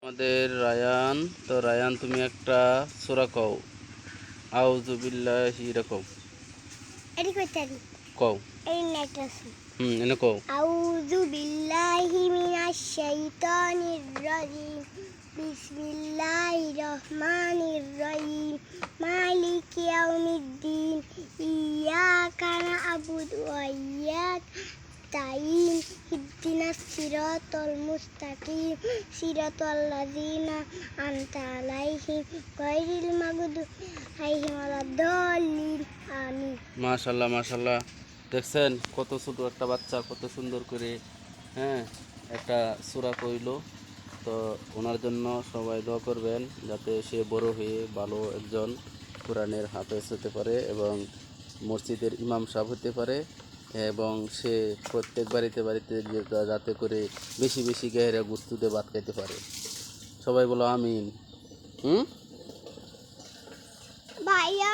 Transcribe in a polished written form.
আমাদের রায়ান। তো রায়ান, তুমি একটা সূরা কও। আউযু বিল্লাহি এরকম এডি কইতারি কও। এই নাইটাসু এনে কও। আউযু বিল্লাহি মিনাশ শাইতানির রাজিম বিসমিল্লাহির রহমানির রহিম মালিকি ইয়াউমিদ্দিন ইয়াকা না'বুদু ওয়া ইয়াকা নাস্তাইন ইহদিনাস সিরাতাল মুস্তাকিম সিরাতাল লাযিনা আন'আমতা আলাইহিম গায়রিল মাগদুবি আলাইহিম ওয়ালাদ-দাল্লিন আমিন। মাশাআল্লাহ মাশাআল্লাহ, দেখছেন কত ছোট একটা বাচ্চা কত সুন্দর করে একটা সূরা কইলো। তো ওনার জন্য সবাই দোয়া করবেন যাতে সে বড় হয়ে ভালো একজন কোরআনের হাফেজ হতে পারে এবং মসজিদের ইমাম সাহেব হতে পারে এবং সে প্রত্যেক বাড়িতে বাড়িতে যাতে করে বেশি বেশি গায়েরা গুস্তুতে ভাত খাইতে পারে। সবাই বলো আমিন। ভাইয়া